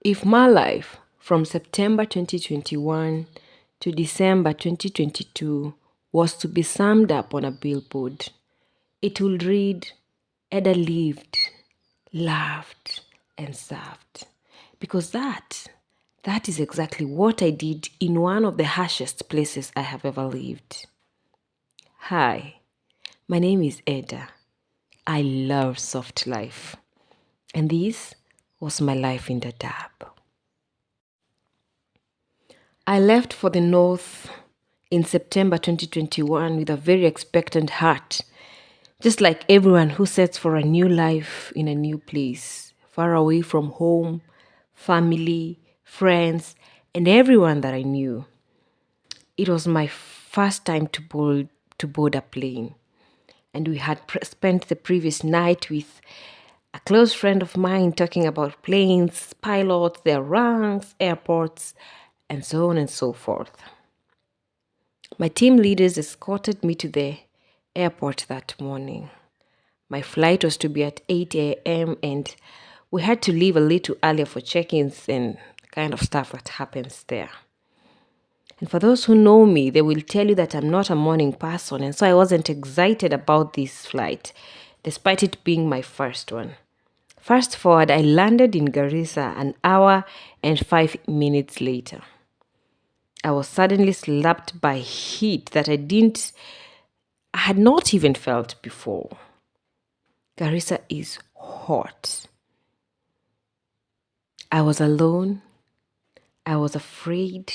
If my life from September 2021 to December 2022 was to be summed up on a billboard, it would read, Ada lived, laughed, and served. Because that is exactly what I did in one of the harshest places I have ever lived. Hi, my name is Ada. I love soft life. And this was my life in Dadaab. I left for the north in September 2021 with a very expectant heart, just like everyone who sets for a new life in a new place, far away from home, family, friends, and everyone that I knew. It was my first time to board a plane, and we had spent the previous night with a close friend of mine talking about planes, pilots, their ranks, airports, and so on and so forth. My team leaders escorted me to the airport that morning. My flight was to be at 8 a.m. and we had to leave a little earlier for check-ins and kind of stuff that happens there. And for those who know me, they will tell you that I'm not a morning person, and so I wasn't excited about this flight, despite it being my first one. Fast forward, I landed in Garissa an hour and 5 minutes later. I was suddenly slapped by heat that I had not even felt before. Garissa is hot. I was alone. I was afraid.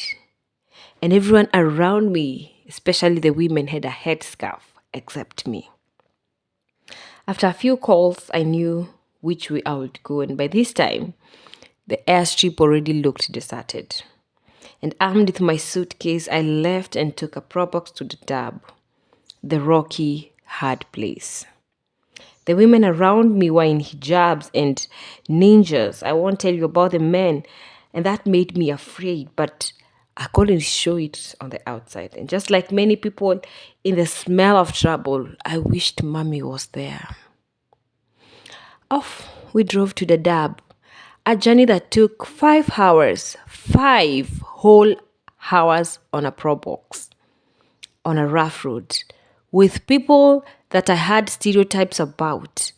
And everyone around me, especially the women, had a headscarf except me. After a few calls, I knew which way I would go. And by this time, the airstrip already looked deserted. And armed with my suitcase, I left and took a Probox to Dadaab, the rocky, hard place. The women around me were in hijabs and ninjas. I won't tell you about the men, and that made me afraid, but I couldn't show it on the outside. And just like many people in the smell of trouble, I wished mommy was there. Off we drove to Dadaab, a journey that took 5 hours, 5 whole hours on a Probox, on a rough road, with people that I had stereotypes about.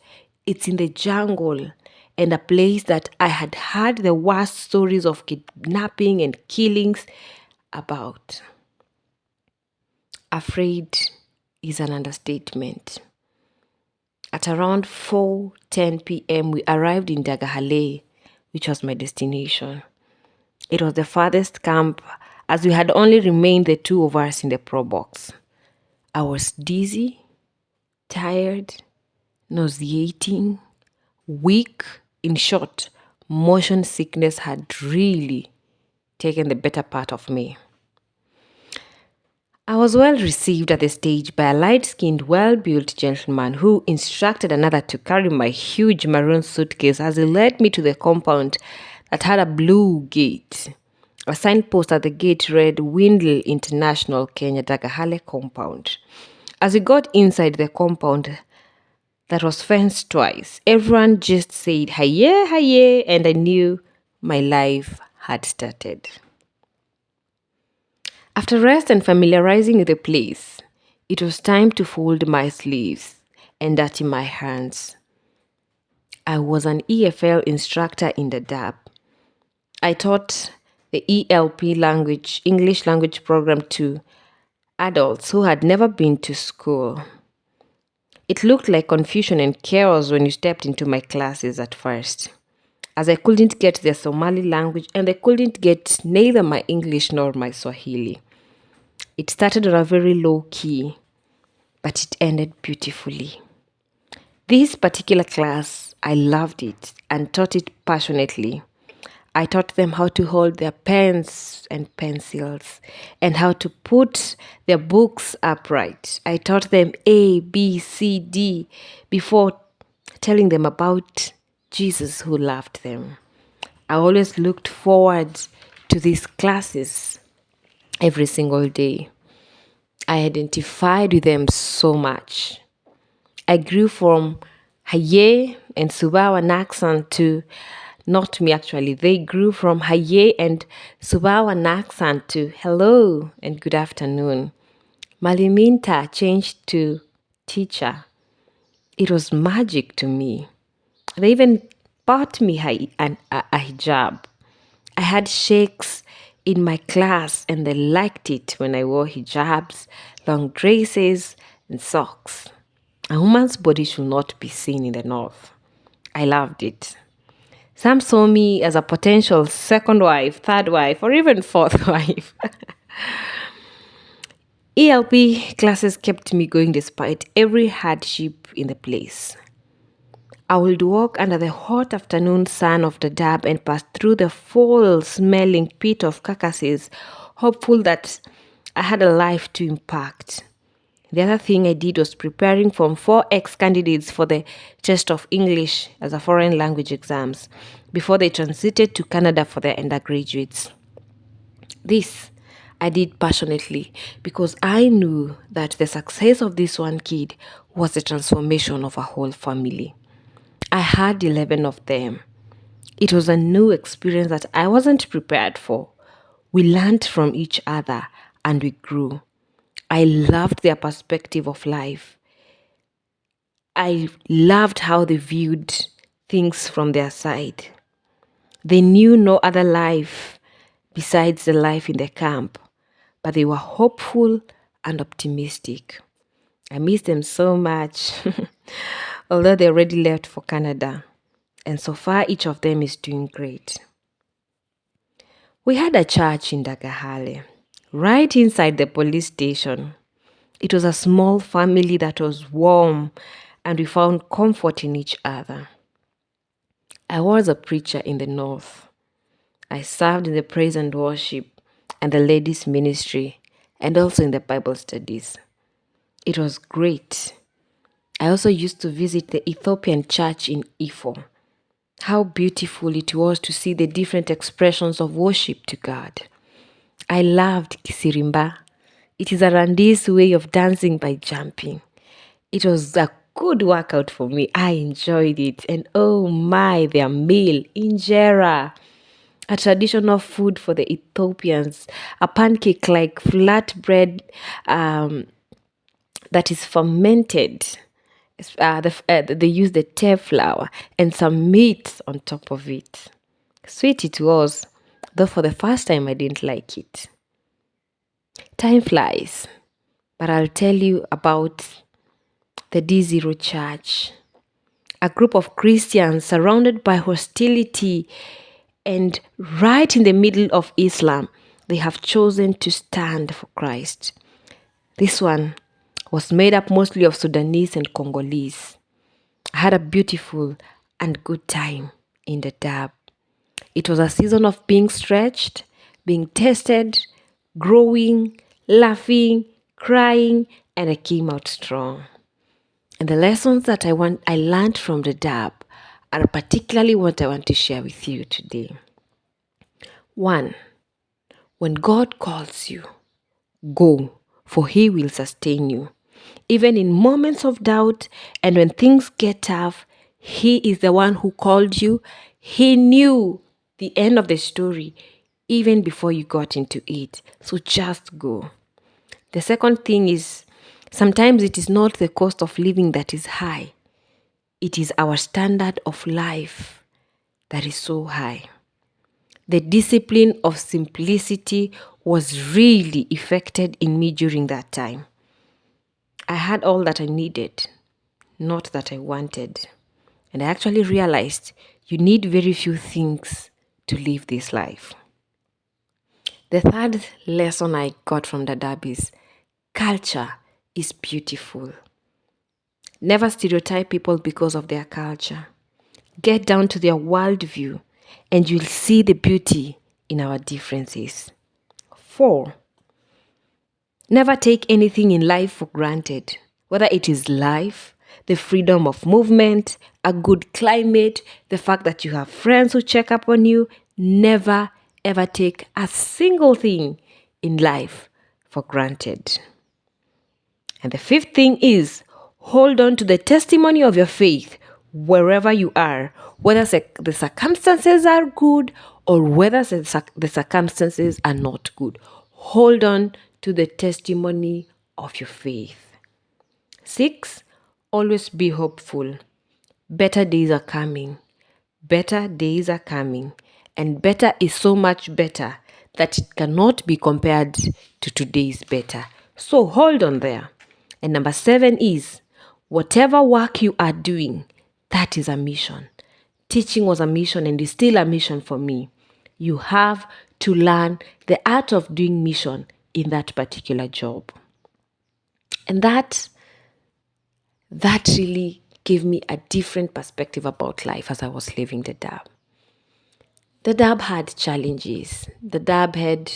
It's in the jungle and a place that I had heard the worst stories of kidnapping and killings about. Afraid is an understatement. At around 4:10 p.m., we arrived in Dagahale, which was my destination. It was the farthest camp, as we had only remained the two of us in the Probox. I was dizzy, tired, nauseating, weak. In short, motion sickness had really taken the better part of me. I was well received at the stage by a light-skinned, well-built gentleman who instructed another to carry my huge maroon suitcase as he led me to the compound that had a blue gate. A signpost at the gate read Windle International Kenya Dagahale Compound. As we got inside the compound that was fenced twice, everyone just said, "Haye, haye," and I knew my life had started. After rest and familiarizing with the place, it was time to fold my sleeves and dirty my hands. I was an EFL instructor in Dadaab. I taught the ELP language, English language program to adults who had never been to school. It looked like confusion and chaos when you stepped into my classes at first, as I couldn't get their Somali language and I couldn't get neither my English nor my Swahili. It started on a very low key, but it ended beautifully. This particular class, I loved it and taught it passionately. I taught them how to hold their pens and pencils and how to put their books upright. I taught them A, B, C, D before telling them about Jesus who loved them. I always looked forward to these classes every single day. I identified with them so much. I grew from Haye and Subawan accent to Not me, actually. They grew from Haye and Subawan accent to hello and good afternoon. Maliminta changed to teacher. It was magic to me. They even bought me a hijab. I had sheikhs in my class and they liked it when I wore hijabs, long dresses, and socks. A woman's body should not be seen in the north. I loved it. Some saw me as a potential second wife, third wife, or even fourth wife. ELP classes kept me going despite every hardship in the place. I would walk under the hot afternoon sun of Dadaab and pass through the foul-smelling pit of carcasses, hopeful that I had a life to impact. The other thing I did was preparing from 4X candidates for the test of English as a foreign language exams before they transited to Canada for their undergraduates. This I did passionately because I knew that the success of this one kid was the transformation of a whole family. I had 11 of them. It was a new experience that I wasn't prepared for. We learned from each other and we grew. I loved their perspective of life. I loved how they viewed things from their side. They knew no other life besides the life in the camp, but they were hopeful and optimistic. I miss them so much, although they already left for Canada. And so far, each of them is doing great. We had a church in Dagahale, right inside the police station. It was a small family that was warm, and we found comfort in each other. I was a preacher in the north. I served in the praise and worship and the ladies' ministry, and also in the Bible studies. It was great. I also used to visit the Ethiopian church in Ifo. How beautiful it was to see the different expressions of worship to God. I loved Kisirimba. It is a Rwandese way of dancing by jumping. It was a good workout for me. I enjoyed it. And oh my, their meal, injera, a traditional food for the Ethiopians, a pancake like flat bread that is fermented. They use the teff flour and some meat on top of it. Sweet it was, though for the first time I didn't like it. Time flies, but I'll tell you about the D0 Church, a group of Christians surrounded by hostility and right in the middle of Islam, they have chosen to stand for Christ. This one was made up mostly of Sudanese and Congolese. I had a beautiful and good time in Dadaab. It was a season of being stretched, being tested, growing, laughing, crying, and I came out strong. And the lessons that I learned from Dadaab are particularly what I want to share with you today. 1. When God calls you, go, for He will sustain you. Even in moments of doubt and when things get tough, He is the one who called you. He knew the end of the story even before you got into it. So just go. The second thing is, sometimes it is not the cost of living that is high. It is our standard of life that is so high. The discipline of simplicity was really effected in me during that time. I had all that I needed, not that I wanted. And I actually realized you need very few things to live this life. The third lesson I got from Dadaab is culture is beautiful. Never stereotype people because of their culture. Get down to their worldview and you'll see the beauty in our differences. 4. Never take anything in life for granted, whether it is life, the freedom of movement, a good climate, the fact that you have friends who check up on you. Never, ever take a single thing in life for granted. And the 5th thing is, hold on to the testimony of your faith wherever you are, whether the circumstances are good or whether the circumstances are not good. Hold on to the testimony of your faith. 6, always be hopeful. Better days are coming. Better days are coming. And better is so much better that it cannot be compared to today's better. So hold on there. And number 7 is whatever work you are doing, that is a mission. Teaching was a mission and is still a mission for me. You have to learn the art of doing mission in that particular job. And that really gave me a different perspective about life as I was living the Dab. The Dab had challenges. The Dab had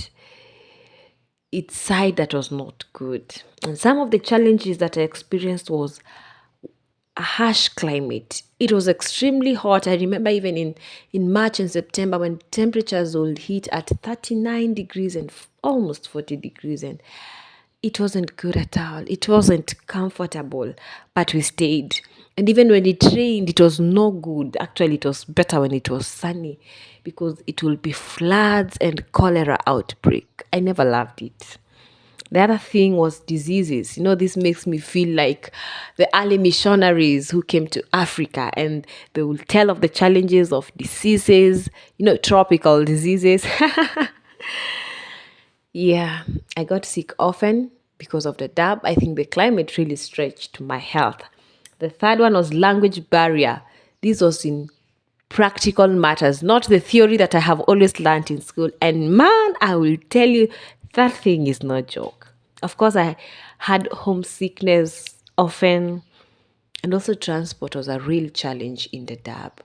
its side that was not good. And some of the challenges that I experienced was a harsh climate. It was extremely hot. I remember even in March and September when temperatures would hit at 39 degrees and almost 40 degrees, and it wasn't good at all. It wasn't comfortable, but we stayed. And even when it rained, it was no good. Actually, it was better when it was sunny because it will be floods and cholera outbreak. I never loved it. The other thing was diseases. This makes me feel like the early missionaries who came to Africa and they will tell of the challenges of diseases, tropical diseases. Yeah, I got sick often because of the Dab. I think the climate really stretched my health. The third one was language barrier. This was in practical matters, not the theory that I have always learned in school. And man, I will tell you, that thing is no joke. Of course, I had homesickness often, and also transport was a real challenge in the Dab.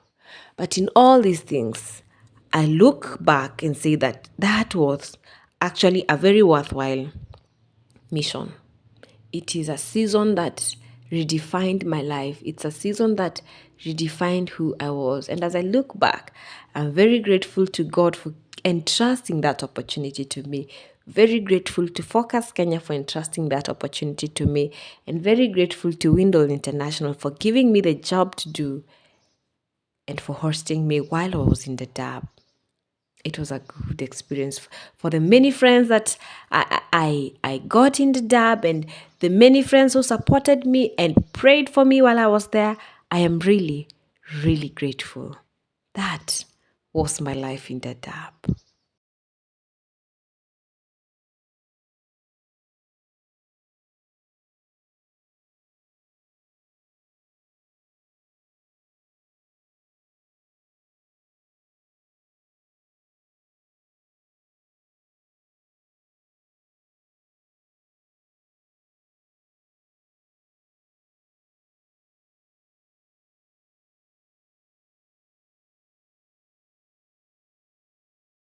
But in all these things, I look back and say that was actually a very worthwhile mission. It is a season that redefined my life. It's a season that redefined who I was. And as I look back, I'm very grateful to God for entrusting that opportunity to me. Very grateful to Focus Kenya for entrusting that opportunity to me. And very grateful to Windle International for giving me the job to do and for hosting me while I was in the Dab. It was a good experience for the many friends that I got in the Dab and the many friends who supported me and prayed for me while I was there. I am really, really grateful. That was my life in the Dab.